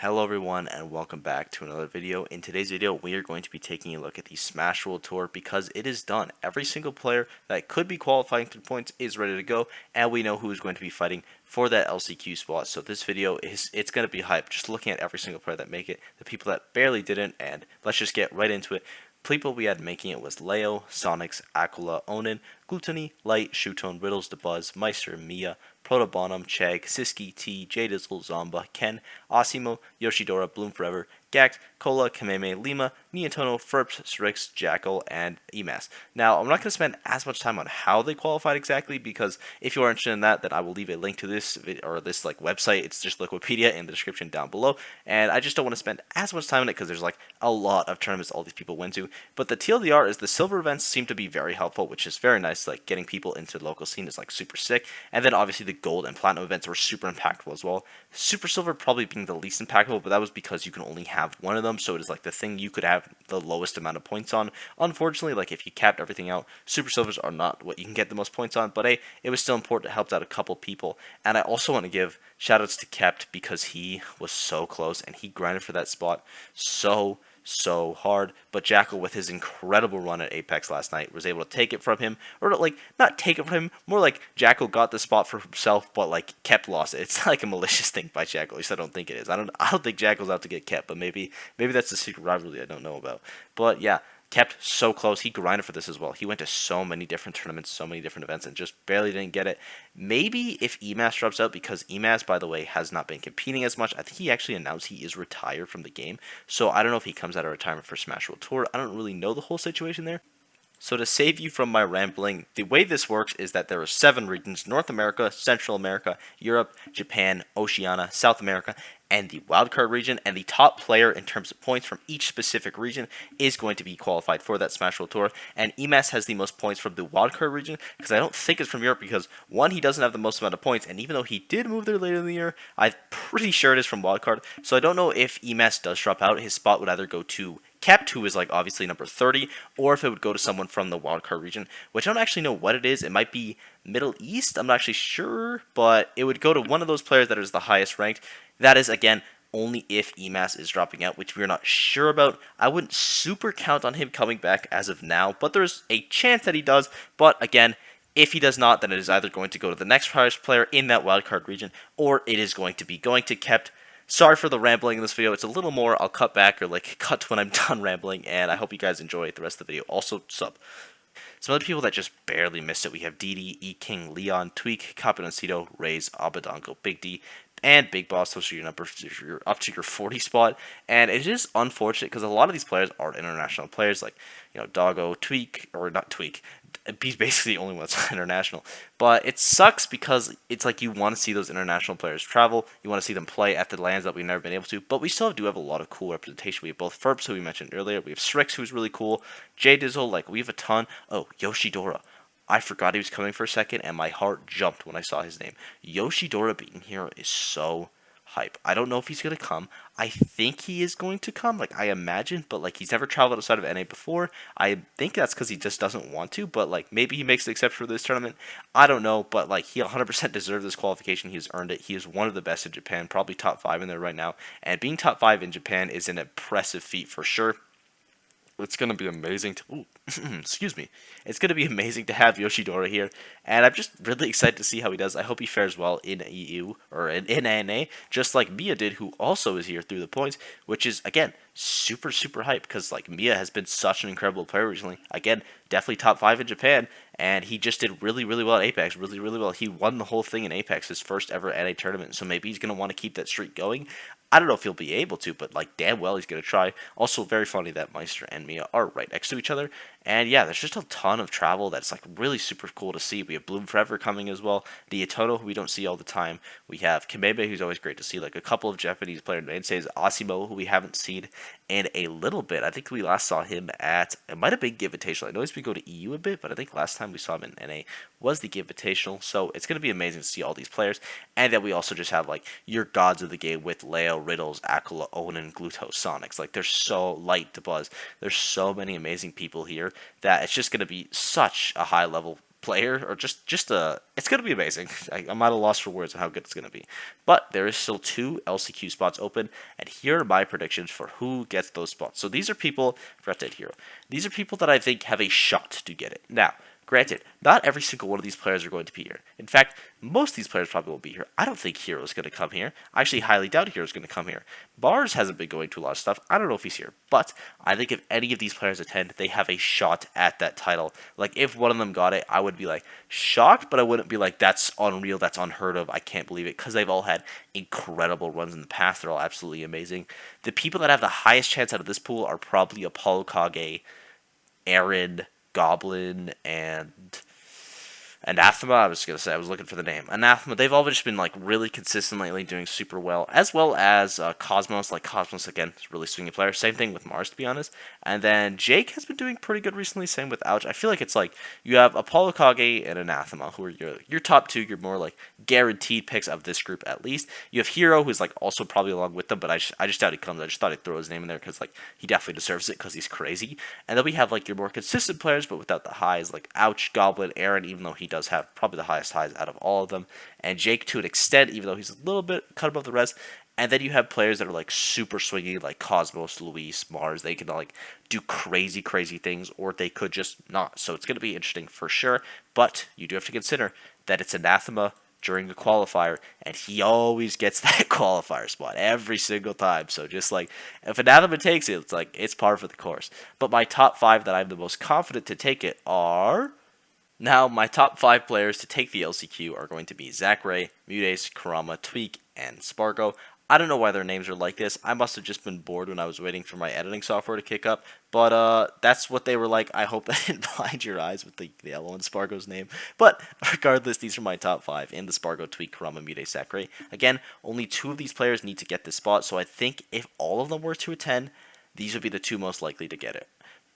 Hello everyone and welcome back to another video. In today's video we are going to be taking a look at the Smash World Tour because it is done. Every single player that could be qualifying for points is ready to go, and we know who is going to be fighting for that LCQ spot. So this video it's going to be hype, just looking at every single player that make it, the people that barely didn't, and let's just get right into it. People we had making it was Leo, Sonics, Aquila, Onin, Gluttony, Light, Shootone, Riddles, Buzz, Meister, Mia, Protobonum, Chag, Siski, T, Jdizzle, Zomba, Ken, Asimo, Yoshidora, Bloom Forever, Gact, Cola, Kameme, Lima, Niantono, Ferps, Strix, Jackal, and Emas. Now, I'm not going to spend as much time on how they qualified exactly because if you are interested in that, then I will leave a link to this video, or this website. It's just Liquipedia in the description down below. And I just don't want to spend as much time on it because there's a lot of tournaments all these people went to. But the TLDR is the silver events seem to be very helpful, which is very nice. Like getting people into the local scene is super sick. And then obviously the gold and platinum events were super impactful as well. Super silver probably being the least impactful, but that was because you can only have one of them, so it is the thing you could have the lowest amount of points on. Unfortunately, if you capped everything out, super silvers are not what you can get the most points on, but hey, it was still important. It helped out a couple people. And I also want to give shoutouts to Kept because he was so close and he grinded for that spot so hard. But Jackal, with his incredible run at Apex last night, was able to take it from him, or not take it from him, more Jackal got the spot for himself, but Kept lost it. It's a malicious thing by Jackal. At least I don't think it is. I don't think Jackal's out to get Kept, but maybe that's the secret rivalry I don't know about. But yeah, Kept so close. He grinded for this as well. He went to so many different tournaments, so many different events, and just barely didn't get it. Maybe if Emas drops out, because Emas, by the way, has not been competing as much. I think he actually announced he is retired from the game. So I don't know if he comes out of retirement for Smash World Tour. I don't really know the whole situation there. So to save you from my rambling, the way this works is that there are 7 regions: North America, Central America, Europe, Japan, Oceania, South America, and the wildcard region, and the top player in terms of points from each specific region is going to be qualified for that Smash World Tour. And Emas has the most points from the wildcard region, because I don't think it's from Europe, because one, he doesn't have the most amount of points, and even though he did move there later in the year, I'm pretty sure it is from wildcard. So I don't know if Emas does drop out, his spot would either go to Kept, who is obviously number 30, or if it would go to someone from the wildcard region, which I don't actually know what it is. It might be Middle East, I'm not actually sure, but it would go to one of those players that is the highest ranked. That is, again, only if Emas is dropping out, which we're not sure about. I wouldn't super count on him coming back as of now, but there's a chance that he does. But again, if he does not, then it is either going to go to the next highest player in that wildcard region, or it is going to be going to Kept. Sorry for the rambling in this video. It's a little more. I'll cut back, or cut to when I'm done rambling, and I hope you guys enjoy the rest of the video. Also, sub. Some other people that just barely missed it: we have DD, E King, Leon, Tweak, Capitancito, Raze, Abadango, Big D, and Big Boss. Those are your numbers. You're up to your 40 spot, and it is unfortunate because a lot of these players are international players, Doggo, Tweak, or not Tweak. He's basically the only one that's international. But it sucks because it's you want to see those international players travel. You want to see them play at the lands that we've never been able to. But we still do have a lot of cool representation. We have both Ferps, who we mentioned earlier. We have Strix, who's really cool. Jdizzle, we have a ton. Oh, Yoshidora. I forgot he was coming for a second, and my heart jumped when I saw his name. Yoshidora being here is so hype. I don't know if he's going to come. I think he is going to come, I imagine, but he's never traveled outside of NA before. I think that's because he just doesn't want to, but maybe he makes the exception for this tournament. I don't know, but he 100% deserves this qualification. He has earned it. He is one of the best in Japan, probably top 5 in there right now, and being top 5 in Japan is an impressive feat for sure. It's going to be amazing to... Ooh, excuse me. It's going to be amazing to have Yoshidora here, and I'm just really excited to see how he does. I hope he fares well in EU, or in NA, just like Mia did, who also is here through the points, which is, again, super hype, because Mia has been such an incredible player recently. Again, definitely top 5 in Japan, and he just did really well at Apex, really well. He won the whole thing in Apex, his first ever NA tournament, so maybe he's going to want to keep that streak going. I don't know if he'll be able to, but damn well he's going to try. Also, very funny that Meister and Mia are right next to each other. And yeah, there's just a ton of travel that's really super cool to see. We have Bloom Forever coming as well. The Itoto, who we don't see all the time. We have Kamebe, who's always great to see. A couple of Japanese player mainstays. Asimo, who we haven't seen in a little bit. I think we last saw him at, it might have been Give Invitational. I know he's been going to EU a bit, but I think last time we saw him in NA was the Give Invitational. So it's going to be amazing to see all these players. And then we also just have your gods of the game with Leo, Riddles, Aquila, Onin, Gluto, Sonics. They're so light to buzz. There's so many amazing people here that it's just going to be such a high level player, or just a, it's going to be amazing. I'm at a loss for words on how good it's going to be. But there is still 2 LCQ spots open, and here are my predictions for who gets those spots. So these are people, forgot to hero. These are people that I think have a shot to get it. Now, granted, not every single one of these players are going to be here. In fact, most of these players probably will be here. I don't think Hero is going to come here. I actually highly doubt Hero is going to come here. Bars hasn't been going to a lot of stuff. I don't know if he's here. But I think if any of these players attend, they have a shot at that title. Like, if one of them got it, I would be, like, shocked, but I wouldn't be like, that's unreal, that's unheard of, I can't believe it, because they've all had incredible runs in the past. They're all absolutely amazing. The people that have the highest chance out of this pool are probably Apollo Kage, Aaron, Goblin, and Anathema. I was going to say, I was looking for the name. Anathema, they've all just been like really consistent lately, doing super well. As well as Cosmos. Like Cosmos, again, is a really swingy player. Same thing with Mars, to be honest. And then Jake has been doing pretty good recently. Same with Ouch. I feel like it's like you have Apollo Kage and Anathema, who are your top 2. You're more like guaranteed picks of this group at least. You have Hero, who's like also probably along with them, but I just doubt he comes. I just thought I'd throw his name in there because like he definitely deserves it because he's crazy. And then we have like your more consistent players, but without the highs, like Ouch, Goblin, Aaron, even though he does have probably the highest highs out of all of them, and Jake to an extent, even though he's a little bit cut above the rest. And then you have players that are like super swingy, like Cosmos, Luis, Mars. They can like do crazy, crazy things, or they could just not. So it's going to be interesting for sure. But you do have to consider that it's Anathema during the qualifier, and he always gets that qualifier spot every single time. So just like if Anathema takes it, it's like it's par for the course. But my top 5 that I'm the most confident to take it are. Now, my top 5 players to take the LCQ are going to be Zachary, Mutace, Kurama, Tweak, and Spargo. I don't know why their names are like this. I must have just been bored when I was waiting for my editing software to kick up. But that's what they were like. I hope that didn't blind your eyes with the L and Spargo's name. But regardless, these are my top 5 in the Spargo, Tweak, Kurama, Mutace, Zachary. Again, only 2 of these players need to get this spot. So I think if all of them were to attend, these would be the 2 most likely to get it.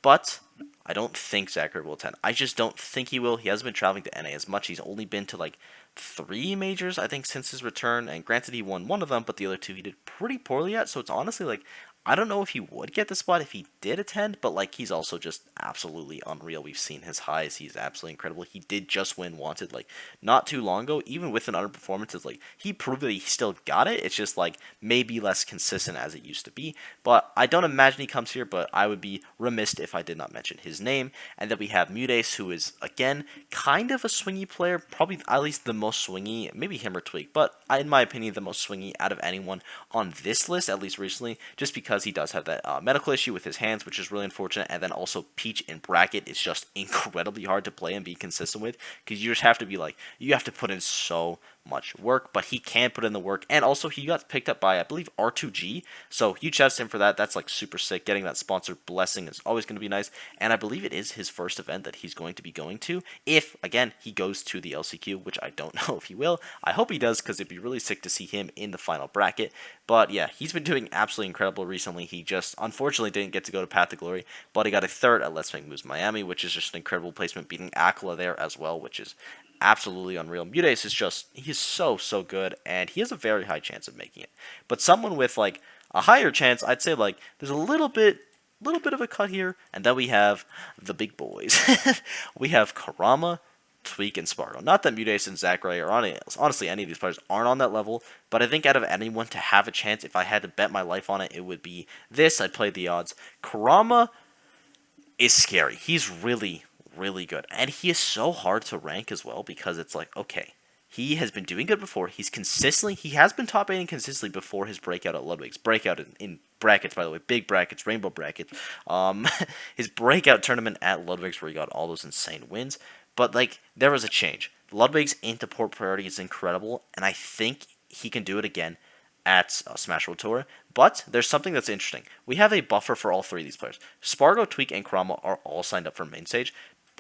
But I don't think Zachary will attend. I just don't think he will. He hasn't been traveling to NA as much. He's only been to like 3 majors, I think, since his return. And granted, he won one of them, but the other 2 he did pretty poorly at. So it's honestly like, I don't know if he would get the spot if he did attend, but like he's also just absolutely unreal. We've seen his highs. He's absolutely incredible. He did just win Wanted like not too long ago. Even with an underperformance, it's like he proved that he still got it. It's just like maybe less consistent as it used to be. But I don't imagine he comes here, but I would be remiss if I did not mention his name. And then we have Mutace, who is again kind of a swingy player, probably at least the most swingy, maybe him or Tweak, but in my opinion the most swingy out of anyone on this list, at least recently, just because he does have that medical issue with his hands, which is really unfortunate. And then also Peach in bracket is just incredibly hard to play and be consistent with, because you just have to be like, you have to put in so much work, but he can put in the work. And also he got picked up by, I believe, R2G, so huge shouts to him for that. That's like super sick. Getting that sponsored blessing is always going to be nice, and I believe it is his first event that he's going to be going to, if again he goes to the LCQ, which I don't know if he will. I hope he does, because it'd be really sick to see him in the final bracket. But yeah, he's been doing absolutely incredible recently. He just unfortunately didn't get to go to Path of Glory, but he got a 3rd at Let's Make Moves Miami, which is just an incredible placement, beating Akla there as well, which is absolutely unreal. Mutace is just, he's so good, and he has a very high chance of making it. But someone with like a higher chance, I'd say like there's a little bit of a cut here, and then we have the big boys. We have Kurama, Tweak, and Spargo. Not that Mutace and Zachary or honestly any of these players aren't on that level, but I think out of anyone to have a chance, if I had to bet my life on it, it would be this. I'd play the odds. Kurama is scary. He's really good, and he is so hard to rank as well, because it's like, okay, he has been doing good before. He has been top 8 consistently before his breakout at Ludwig's. Breakout in brackets, by the way, big brackets, rainbow brackets. His breakout tournament at Ludwig's, where he got all those insane wins. But like, there was a change. Ludwig's into port priority is incredible, and I think he can do it again at Smash World Tour. But there's something that's interesting. We have a buffer for all 3 of these players. Spargo, Tweak, and Kurama are all signed up for main stage.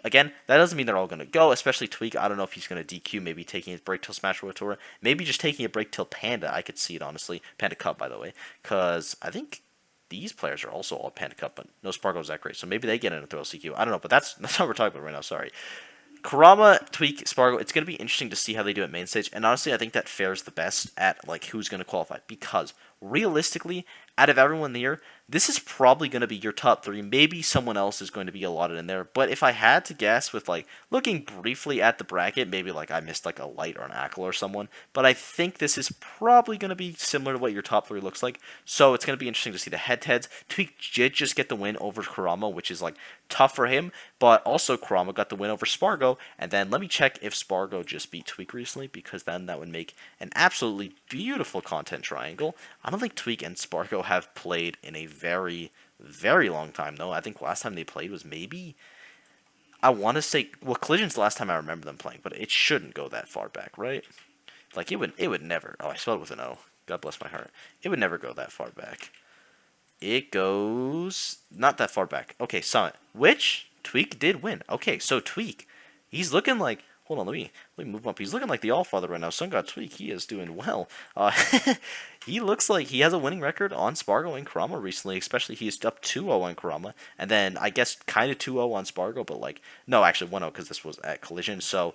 Again, that doesn't mean they're all going to go, especially Tweak. I don't know if he's going to DQ, maybe taking his break till Smash World Tour, maybe just taking a break till Panda. I could see it, honestly. Panda Cup, by the way, because I think these players are also all Panda Cup, but no Spargo, Zachary, so maybe they get into LCQ. I don't know, but that's not what we're talking about right now, sorry. Kurama, Tweak, Spargo, it's going to be interesting to see how they do at main stage, and honestly, I think that fares the best at like who's going to qualify, because realistically, out of everyone here, this is probably going to be your top three. Maybe someone else is going to be allotted in there. But if I had to guess with like looking briefly at the bracket, maybe like I missed like a light or an Ackle or someone. But I think this is probably going to be similar to what your top three looks like. So it's going to be interesting to see the head-to-heads. Tweak did just get the win over Kurama, which is like tough for him. But also Kurama got the win over Spargo. And then let me check if Spargo just beat Tweak recently, because then that would make an absolutely beautiful content triangle. I don't think Tweak and Spargo have played in a very, very long time, though. I think last time they played was maybe, I want to say, well, Collision's the last time I remember them playing, but it shouldn't go that far back, right? Like, it would never, oh, I spelled it with an O. God bless my heart. It would never go that far back. It goes not that far back. Okay, Summit, which Tweak did win. Okay, so Tweak, he's looking like, hold on, let me move up. He's looking like the Allfather right now. Sun God Tweak, he is doing well. He looks like he has a winning record on Spargo and Kurama recently, especially he's up 2-0 on Kurama, and then I guess kind of 2-0 on Spargo, but like, no, actually 1-0 because this was at Collision, so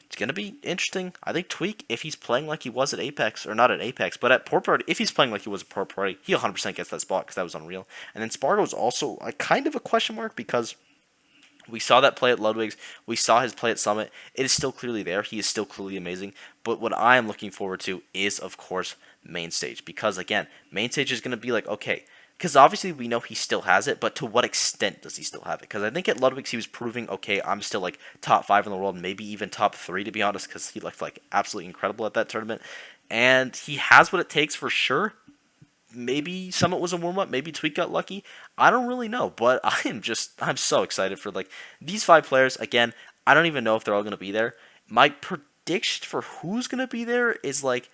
it's going to be interesting. I think Tweak, if he's playing like he was at Apex, or not at Apex, but at Port Party, if he's playing like he was at Port Party, he 100% gets that spot because that was unreal. And then Spargo's also a kind of a question mark because we saw that play at Ludwig's. We saw his play at Summit. It is still clearly there. He is still clearly amazing. But what I am looking forward to is, of course, main stage. Because, again, main stage is going to be like, okay, because obviously we know he still has it, but to what extent does he still have it? Because I think at Ludwig's he was proving, okay, I'm still like top 5 in the world, maybe even top 3 to be honest, because he looked like absolutely incredible at that tournament. And he has what it takes for sure. Maybe Summit was a warm-up, maybe Tweak got lucky. I don't really know, but I'm so excited for like these 5 players. Again, I don't even know if they're all going to be there. My prediction for who's going to be there is like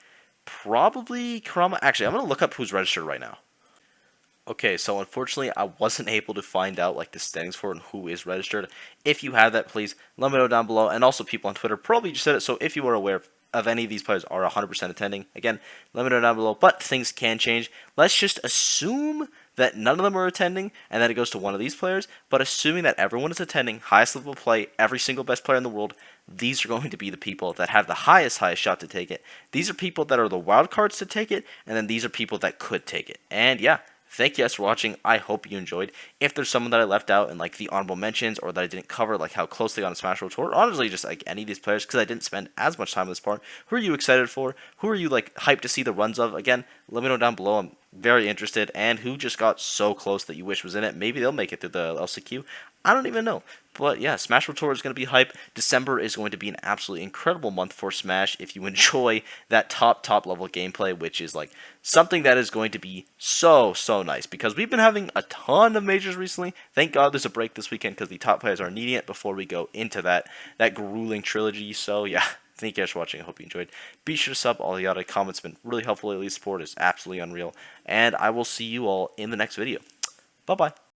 probably Kurama. Actually, I'm going to look up who's registered right now. Okay, so unfortunately, I wasn't able to find out like the standings for it and who is registered. If you have that, please let me know down below. And also, people on Twitter probably just said it. So if you are aware of any of these players are 100% attending, again, let me know down below. But things can change. Let's just assume that none of them are attending and that it goes to one of these players. But assuming that everyone is attending, highest level of play, every single best player in the world, these are going to be the people that have the highest shot to take it. These are people that are the wild cards to take it, and then these are people that could take it. And yeah, thank you guys for watching. I hope you enjoyed. If there's someone that I left out in like the honorable mentions or that I didn't cover, like how close they got on Smash Bros. Tour, honestly, just like any of these players, because I didn't spend as much time on this part, who are you excited for? Who are you like hyped to see the runs of? Again, let me know down below. I'm very interested. And who just got so close that you wish was in it? Maybe they'll make it through the LCQ. I don't even know. But yeah, Smash Bros. Tour is going to be hype. December is going to be an absolutely incredible month for Smash if you enjoy that top level gameplay, which is like something that is going to be so nice, because we've been having a ton of majors recently. Thank God there's a break this weekend because the top players are needing it before we go into that grueling trilogy. So yeah, thank you guys for watching. I hope you enjoyed. Be sure to sub. All the other comments have been really helpful lately. Support is absolutely unreal. And I will see you all in the next video. Bye-bye.